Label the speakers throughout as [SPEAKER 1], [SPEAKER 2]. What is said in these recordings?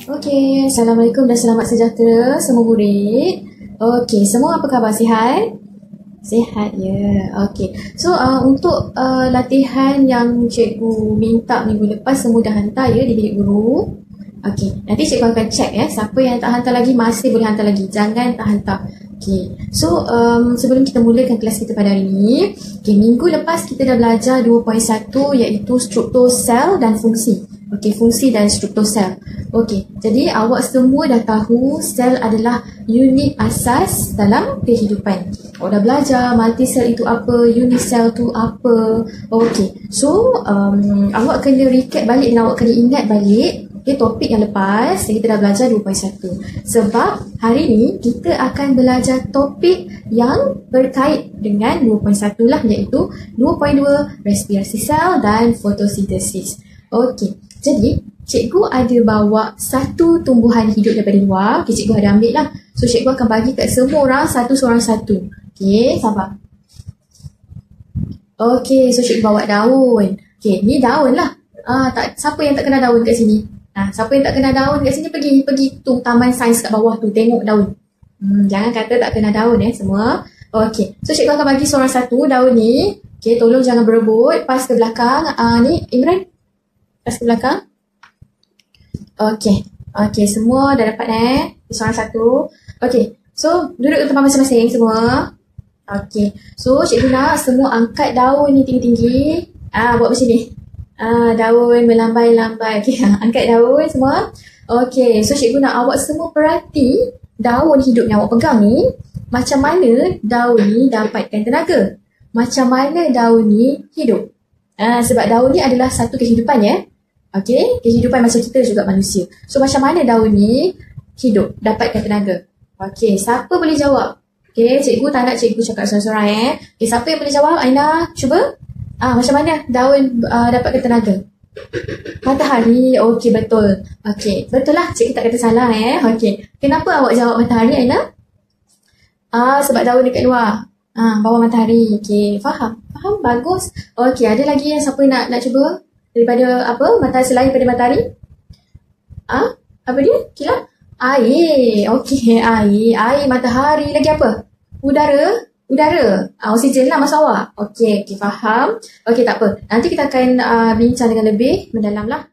[SPEAKER 1] Okey, Assalamualaikum dan selamat sejahtera semua murid. Okey, semua apa khabar? Sihat? Sihat, ya. Okey. So, untuk latihan yang cikgu minta minggu lepas semua dah hantar ya di bilik guru. Okey, nanti cikgu akan check ya. Siapa yang tak hantar lagi masih boleh hantar lagi. Jangan tak hantar. Okey. So, sebelum kita mulakan kelas kita pada hari ini, minggu lepas kita dah belajar 2.1 iaitu struktur sel dan fungsi. Okey, fungsi dan struktur sel. Okey, jadi awak semua dah tahu sel adalah unit asas dalam kehidupan. Awak dah belajar multisel itu apa, unit sel tu apa. Okey, so awak kena recap balik dan awak kena ingat balik topik yang lepas kita dah belajar 2.1. Sebab hari ni kita akan belajar topik yang berkait dengan 2.1 lah, iaitu 2.2 respirasi sel dan fotosintesis. Okey, jadi cikgu ada bawa satu tumbuhan hidup daripada luar. Okey, cikgu ada ambil lah. So cikgu akan bagi kat semua orang satu seorang satu. Okey, sabar. Okey, so cikgu bawa daun. Okey, ni daun lah. Siapa yang tak kenal daun kat sini? Siapa yang tak kenal daun kat sini pergi tu taman sains kat bawah tu, tengok daun. Jangan kata tak kenal daun semua. Okey, so cikgu akan bagi seorang satu daun ni. Okey, tolong jangan berebut. Pas ke belakang. Ni Imran. Pas ke belakang. Okey. Okey, semua dah dapat seorang satu. Okey. So, duduk di tempat masing-masing semua. Okey. So, cikgu nak semua angkat daun ni tinggi-tinggi. Buat macam ni. Daun melambai-lambai. Okey, angkat daun semua. Okey. So, cikgu nak awak semua perhati daun hidup yang awak pegang ni. Macam mana daun ni dapatkan tenaga? Macam mana daun ni hidup? Sebab daun ni adalah satu kehidupan ya. Okey, kehidupan macam kita juga manusia. So macam mana daun ni hidup, dapatkan tenaga? Okey, siapa boleh jawab? Okey, cikgu tak nak cikgu cakap seorang-seorang Okey, siapa yang boleh jawab? Aina, cuba. Macam mana daun dapatkan tenaga? Matahari. Okey, betul. Okey, betul lah, cikgu tak kata salah Okey, kenapa awak jawab matahari, Aina? Sebab daun dekat luar. Bawah matahari. Okey, faham? Faham? Bagus. Okey, ada lagi yang siapa nak cuba? Daripada apa? Matahari selain daripada matahari? Apa dia? Kilat? Air. Okey, air. Air, matahari. Lagi apa? Udara? Udara. Oksigen lah masuk awak. Okey, faham. Okey, tak apa. Nanti kita akan bincang dengan lebih mendalam lah.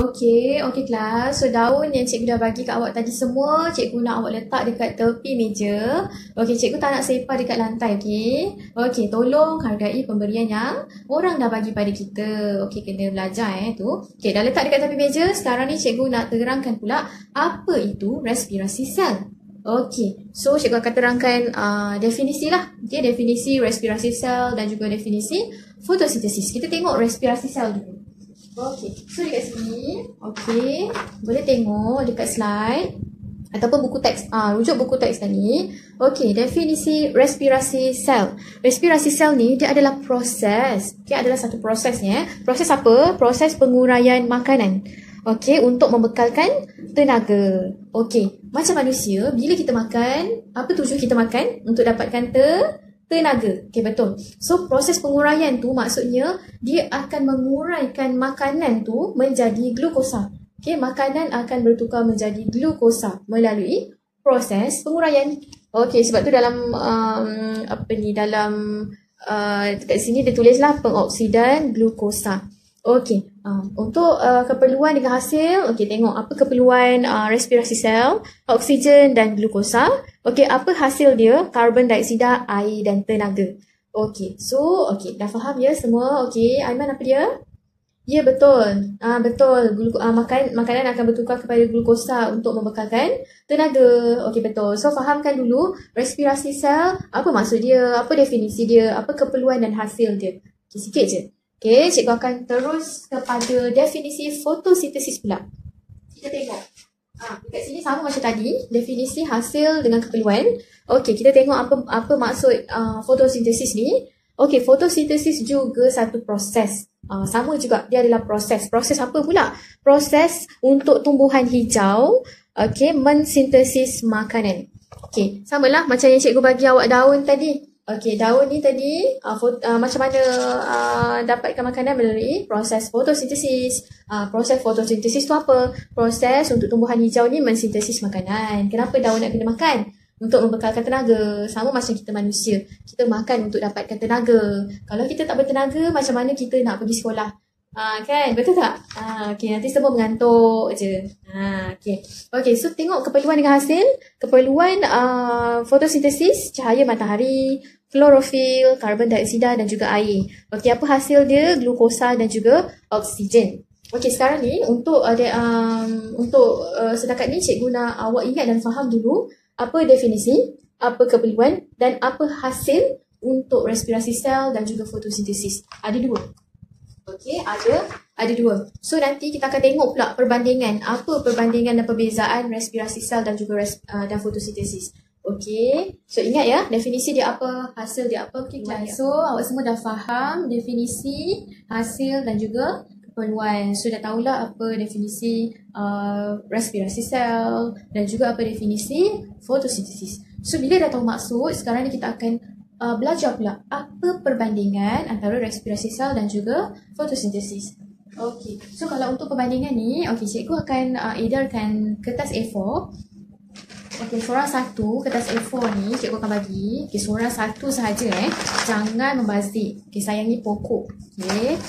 [SPEAKER 1] Okey kelas. So daun yang cikgu dah bagi kat awak tadi semua, cikgu nak awak letak dekat tepi meja. Okey, cikgu tak nak sepah dekat lantai, okey? Okey, tolong hargai pemberian yang orang dah bagi pada kita. Okey, kena belajar tu. Okey, dah letak dekat tepi meja. Sekarang ni cikgu nak terangkan pula apa itu respirasi sel. Okey, so cikgu akan terangkan definisi lah. Okey, definisi respirasi sel dan juga definisi fotosintesis. Kita tengok respirasi sel dulu. Okey, so dekat sini, okey, boleh tengok dekat slide ataupun buku teks, rujuk buku teks tadi. Okey, definisi respirasi sel. Respirasi sel ni dia adalah proses, adalah satu prosesnya. Proses apa? Proses penguraian makanan. Okey, untuk membekalkan tenaga. Okey, macam manusia, bila kita makan, apa tujuan kita makan? Untuk dapatkan tenaga. Okey, betul. So, proses penguraian tu maksudnya dia akan menguraikan makanan tu menjadi glukosa. Okey, makanan akan bertukar menjadi glukosa melalui proses penguraian. Okey, sebab tu dalam kat sini dia tulislah pengoksidan glukosa. Okey, untuk keperluan dengan hasil, okey, tengok apa keperluan respirasi sel, oksigen dan glukosa. Okey, apa hasil dia? Karbon dioksida, air dan tenaga. Okey, so dah faham ya semua? Okey, Aiman apa dia? Ya, betul. Betul. Makanan akan bertukar kepada glukosa untuk membekalkan tenaga. Okey, betul. So, fahamkan dulu respirasi sel, apa maksud dia, apa definisi dia, apa keperluan dan hasil dia. Okey, sikit je. Okey, cikgu akan terus kepada definisi fotosintesis pula. Kita tengok. Dekat sini sama macam tadi, definisi hasil dengan keperluan. Okey, kita tengok apa maksud fotosintesis ni. Okey, fotosintesis juga satu proses. Sama juga, dia adalah proses. Proses apa pula? Proses untuk tumbuhan hijau, okey, mensintesis makanan. Okey, samalah macam yang cikgu bagi awak daun tadi. Okey, daun ni tadi macam mana dapatkan makanan melalui proses fotosintesis. Proses fotosintesis tu apa? Proses untuk tumbuhan hijau ni mensintesis makanan. Kenapa daun nak kena makan? Untuk membekalkan tenaga. Sama macam kita manusia. Kita makan untuk dapatkan tenaga. Kalau kita tak bertenaga, macam mana kita nak pergi sekolah? Kan? Betul tak? Okay, nanti semua mengantuk je. Okay, so tengok keperluan dengan hasil. Keperluan fotosintesis, cahaya matahari, klorofil, karbon dioksida dan juga air. Okay, apa hasil dia? Glukosa dan juga oksigen. Okay, sekarang ni untuk setakat ni cikgu nak awak ingat dan faham dulu apa definisi, apa keperluan dan apa hasil untuk respirasi sel dan juga fotosintesis. Ada dua. Okey, ada dua. So nanti kita akan tengok pula perbandingan. Apa perbandingan dan perbezaan respirasi sel dan juga dan fotosintesis. Okey. So ingat ya, definisi dia apa, hasil dia apa. Okay, so awak semua dah faham definisi, hasil dan juga keperluan. So dah tahulah apa definisi respirasi sel dan juga apa definisi fotosintesis. So bila dah tahu maksud, sekarang ni kita akan belajar pula apa perbandingan antara respirasi sel dan juga fotosintesis. Okey, so kalau untuk perbandingan ni, cikgu akan edarkan kertas A4. Okey, seorang satu kertas A4 ni cikgu akan bagi. Okey, seorang satu sahaja jangan membazir. Okey, sayangi pokok. Okey,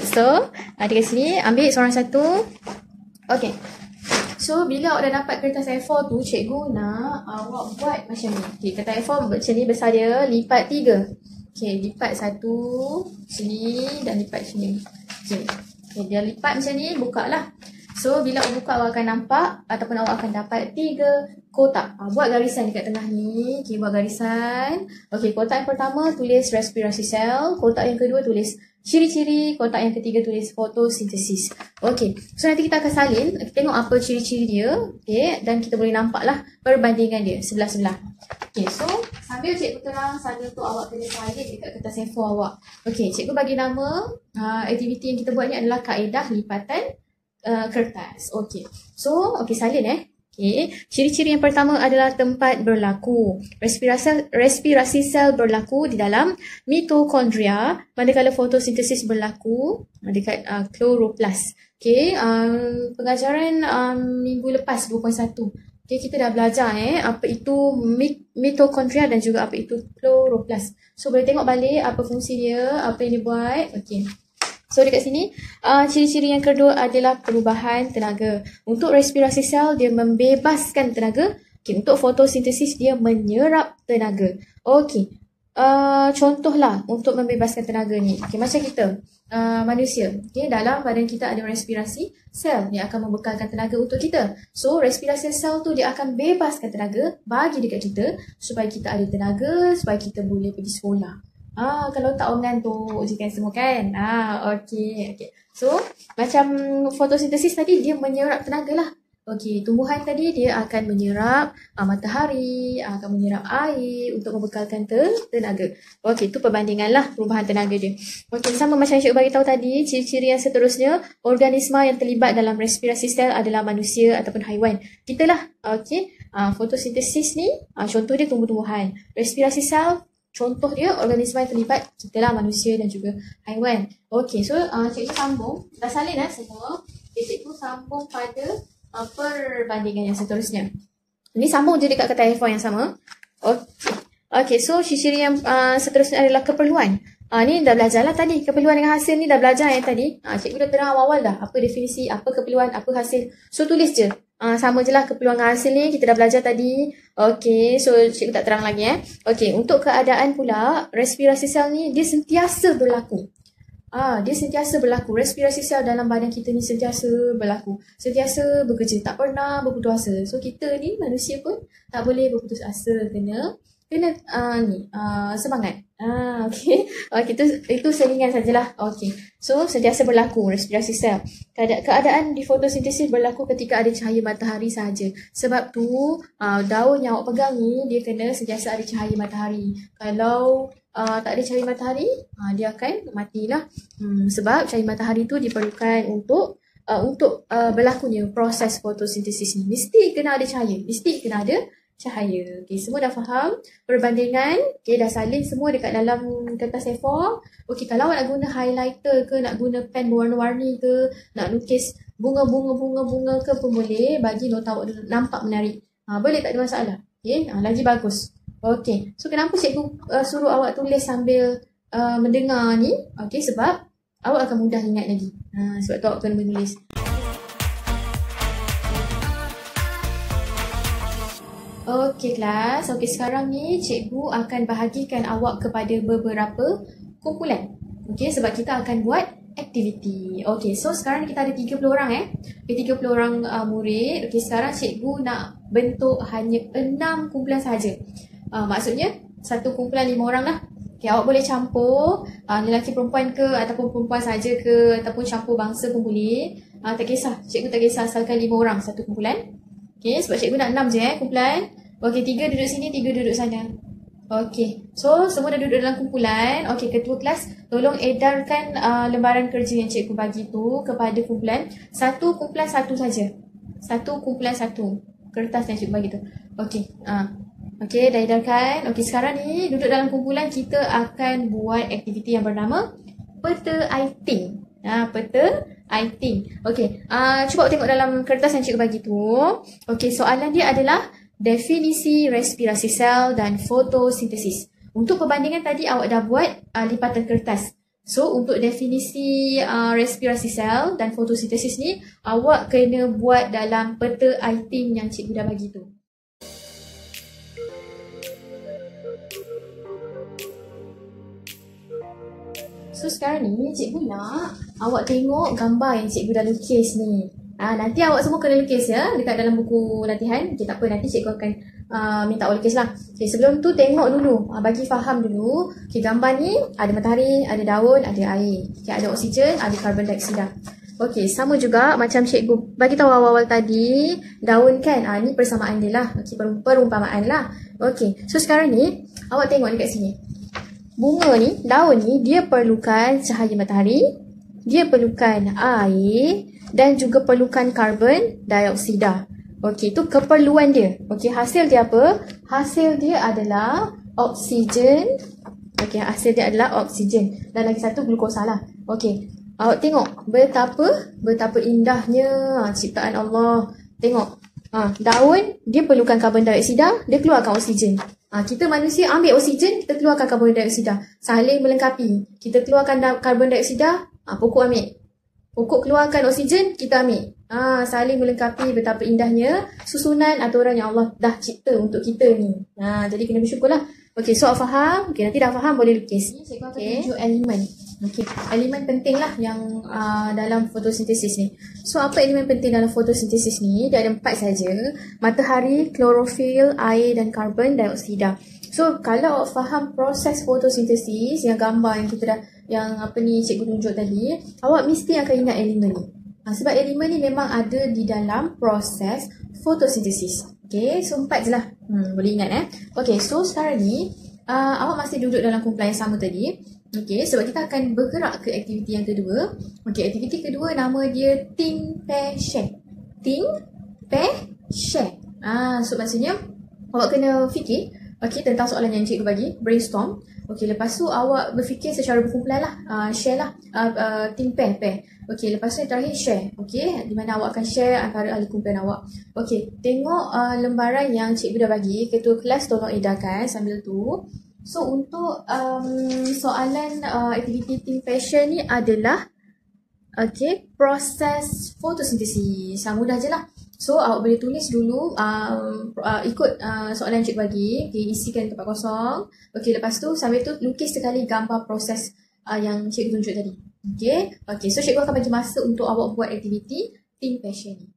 [SPEAKER 1] so dekat sini ambil seorang satu. Okey. So, bila awak dah dapat kertas A4 tu, cikgu nak awak buat macam ni. Okay, kertas A4 macam ni besar dia, lipat 3. Okay, lipat satu sini dan lipat sini. Okay, dia lipat macam ni, buka lah. So, bila awak buka, awak akan nampak ataupun awak akan dapat 3 kotak. Buat garisan dekat tengah ni. Okay, buat garisan. Okay, kotak yang pertama tulis respirasi sel. Kotak yang kedua tulis ciri-ciri, kotak yang ketiga tulis fotosintesis. Okey, so nanti kita akan salin, kita tengok apa ciri-ciri dia, okey, dan kita boleh nampak lah perbandingan dia sebelah-sebelah. Okey, so sambil cikgu terang sana tu awak kena salin dekat kertas A4 awak. Okey, cikgu bagi nama aktiviti yang kita buat ni adalah kaedah lipatan kertas. Okey, so salin Okay. Ciri-ciri yang pertama adalah tempat berlaku. Respirasi sel berlaku di dalam mitokondria, manakala fotosintesis berlaku dekat kloroplas. Okay. Pengajaran minggu lepas 2.1. Okay, kita dah belajar apa itu mitokondria dan juga apa itu kloroplas. So boleh tengok balik apa fungsi dia, apa yang dia buat. Okay. So dekat sini, ciri-ciri yang kedua adalah perubahan tenaga. Untuk respirasi sel, dia membebaskan tenaga. Okay, untuk fotosintesis, dia menyerap tenaga. Okey, contohlah untuk membebaskan tenaga ni. Okay, macam kita, manusia. Okay, dalam badan kita ada respirasi sel yang akan membekalkan tenaga untuk kita. So, respirasi sel tu dia akan bebaskan tenaga bagi dekat kita supaya kita ada tenaga, supaya kita boleh pergi sekolah. Kalau tak orang mengantuk je kan semua kan. Okey. So, macam fotosintesis tadi dia menyerap tenaga lah. Okey, tumbuhan tadi dia akan menyerap matahari, akan menyerap air untuk membekalkan tenaga. Okey, itu perbandingan lah perubahan tenaga dia. Okey, sama macam yang cikgu bagi tahu tadi, ciri-ciri yang seterusnya, organisma yang terlibat dalam respirasi sel adalah manusia ataupun haiwan. Kita lah. Okey, fotosintesis ni, contoh dia tumbuh-tumbuhan. Respirasi sel, contoh dia organisma yang terlibat, kita lah manusia dan juga haiwan. Okey, so cikgu sambung. Dah salin semua. Cikgu sambung pada perbandingan yang seterusnya. Ini sambung je dekat kertas A4 yang sama. Okey, so ciri-ciri yang seterusnya adalah keperluan. Ni dah belajar lah tadi. Keperluan dengan hasil ni dah belajar yang tadi. Cikgu dah terang awal-awal dah. Apa definisi, apa keperluan, apa hasil. So tulis je. Sama je lah keperluan dengan hasil ni. Kita dah belajar tadi. Okey, so cikgu tak terang lagi Okey, untuk keadaan pula, respirasi sel ni dia sentiasa berlaku. Dia sentiasa berlaku. Respirasi sel dalam badan kita ni sentiasa berlaku. Sentiasa bekerja. Tak pernah berputus asa. So kita ni manusia pun tak boleh berputus asa. Kena semangat. Okey. Itu selingan sajalah. Okey. So sentiasa berlaku respirasi sel. Keadaan di fotosintesis berlaku ketika ada cahaya matahari sahaja. Sebab tu daun yang awak pegang ni dia kena sentiasa ada cahaya matahari. Kalau tak ada cahaya matahari, dia akan matilah. Sebab cahaya matahari tu diperlukan untuk berlakunya proses fotosintesis ni. Mesti kena ada cahaya. Mesti kena ada cahaya. Okey, semua dah faham perbandingan? Okey, dah salin semua dekat dalam kertas A4. Okey, kalau awak nak guna highlighter ke, nak guna pen berwarna-warni ke, nak lukis bunga-bunga ke pun boleh, bagi nota awak dulu nampak menarik. Boleh, tak ada masalah. Okey, lagi bagus. Okey, so kenapa cikgu suruh awak tulis sambil mendengar ni? Okey, sebab awak akan mudah ingat lagi. Sebab tu awak kena menulis. Okey kelas, okey sekarang ni cikgu akan bahagikan awak kepada beberapa kumpulan. Okey, sebab kita akan buat aktiviti. Okey, so sekarang kita ada 30 orang Okey, 30 orang murid. Okey, sekarang cikgu nak bentuk hanya 6 kumpulan sahaja. Maksudnya satu kumpulan 5 orang lah. Okey, awak boleh campur lelaki perempuan ke, ataupun perempuan saja ke, ataupun campur bangsa pun boleh. Tak kisah, cikgu tak kisah asalkan 5 orang satu kumpulan. Okey, sebab cikgu nak 6 je kumpulan. Okey, 3 duduk sini, 3 duduk sana. Okey, so semua dah duduk dalam kumpulan. Okey, ketua kelas tolong edarkan lembaran kerja yang cikgu bagi tu kepada kumpulan. Satu kumpulan satu saja. Satu kumpulan satu. Kertas yang cikgu bagi tu. Okey, okey, dah edarkan. Okey, sekarang ni duduk dalam kumpulan, kita akan buat aktiviti yang bernama peta iting. Peta iting. Okey, cuba tengok dalam kertas yang cikgu bagi tu. Okey, soalan dia adalah definisi respirasi sel dan fotosintesis. Untuk perbandingan tadi awak dah buat lipatan kertas. So untuk definisi respirasi sel dan fotosintesis ni awak kena buat dalam peta iting yang cikgu dah bagi tu. So sekarang ni cikgu nak awak tengok gambar yang cikgu dah lukis ni. Nanti awak semua kena lukis ya dekat dalam buku latihan. Okay, tak apa, nanti cikgu akan minta awak lukis lah. Okay, sebelum tu tengok dulu, bagi faham dulu. Okay, gambar ni ada matahari, ada daun, ada air. Okay, ada oksigen, ada karbon dioksida. Okay, sama juga macam cikgu bagi tahu awal-awal tadi, daun kan, ni persamaan dia lah. Okay, perumpamaan lah. Okay, so sekarang ni awak tengok dekat sini. Bunga ni, daun ni, dia perlukan cahaya matahari, dia perlukan air dan juga perlukan karbon dioksida. Okey, itu keperluan dia. Okey, hasil dia apa? Hasil dia adalah oksigen. Okey, hasil dia adalah oksigen. Dan lagi satu glukosa lah. Okey, awak tengok betapa indahnya ciptaan Allah. Tengok, daun dia perlukan karbon dioksida, dia keluarkan oksigen. Kita manusia ambil oksigen, kita keluarkan karbon dioksida. Saling melengkapi. Kita keluarkan karbon dioksida, pokok ambil. Pokok keluarkan oksigen, kita ambil. Saling melengkapi, betapa indahnya susunan aturan yang Allah dah cipta untuk kita ni. Jadi kena bersyukurlah. Okey, so faham? Okey, nanti dah faham boleh lukis. Cikgu akan tunjuk elemen. Okey, elemen penting lah yang dalam fotosintesis ni. So apa elemen penting dalam fotosintesis ni? Dia ada 4 saja. Matahari, klorofil, air dan karbon dioksida. So kalau awak faham proses fotosintesis yang gambar yang kita dah cikgu tunjuk tadi, awak mesti akan ingat elemen ni. Sebab elemen ni memang ada di dalam proses fotosintesis. Okay, so 4 je lah. Boleh ingat Okay, so sekarang ni awak masih duduk dalam kumpulan yang sama tadi. Okay, sebab kita akan bergerak ke aktiviti yang kedua. Okay, aktiviti kedua nama dia think, pair, share. Think, pair, share. So maksudnya awak kena fikir tentang soalan yang cikgu bagi, brainstorm. Okey, lepas tu awak berfikir secara berkumpulan lah, share lah, think pair. Okey, lepas tu yang terakhir share. Okey, di mana awak akan share antara ahli kumpulan awak. Okey, tengok lembaran yang cikgu dah bagi, ketua kelas tolong edarkan sambil tu. So untuk soalan aktiviti think pair share ni adalah proses fotosintesis. Mudah je lah. So awak boleh tulis dulu ikut soalan cikgu bagi. Okay, isikan tempat kosong. Okay, lepas tu sambil tu lukis sekali gambar proses yang cikgu tunjuk tadi. Okay, so cikgu akan bagi masa untuk awak buat aktiviti think passion ni.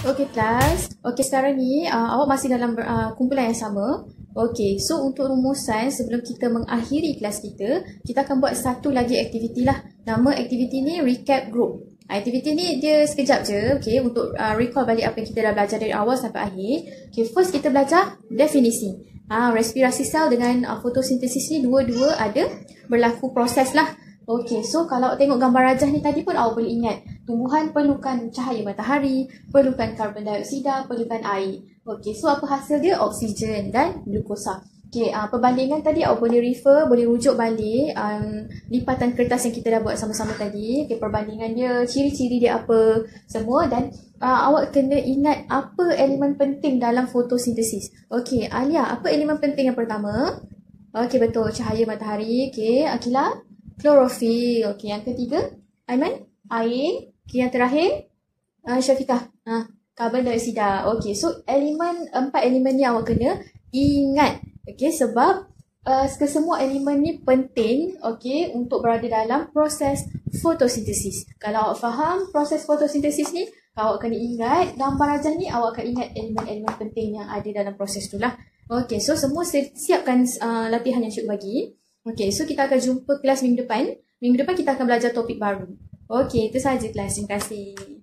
[SPEAKER 1] Okey kelas, sekarang ni awak masih dalam kumpulan yang sama. Okey, so untuk rumusan sebelum kita mengakhiri kelas kita akan buat satu lagi aktiviti lah. Nama aktiviti ni recap group. Aktiviti ni dia sekejap je, okay, untuk recall balik apa yang kita dah belajar dari awal sampai akhir. Okay, first kita belajar definisi. Respirasi sel dengan fotosintesis ni dua-dua ada berlaku proses lah. Okay, so kalau tengok gambar rajah ni tadi pun awak boleh ingat. Tumbuhan perlukan cahaya matahari, perlukan karbon dioksida, perlukan air. Okay, so apa hasil dia? Oksigen dan glukosa. Okay, perbandingan tadi awak boleh refer, boleh rujuk balik lipatan kertas yang kita dah buat sama-sama tadi. Okay, perbandingan dia, ciri-ciri dia apa semua, dan awak kena ingat apa elemen penting dalam fotosintesis. Okay, Alia, apa elemen penting yang pertama? Okay, betul, cahaya matahari. Okay, Akila, klorofil. Okay, yang ketiga, Aiman, air. Okay, yang terakhir, Syafiqah, karbon dioksida. Okay, so empat elemen ni awak kena ingat. Okay, sebab kesemua elemen ni penting, okay, untuk berada dalam proses fotosintesis. Kalau awak faham proses fotosintesis ni, awak kena ingat gambar rajah ni, awak akan ingat elemen-elemen penting yang ada dalam proses tu lah. Okay, so semua siapkan latihan yang Syuk bagi. Okay, so kita akan jumpa kelas minggu depan. Minggu depan kita akan belajar topik baru. Okay, itu sahaja kelas. Terima kasih.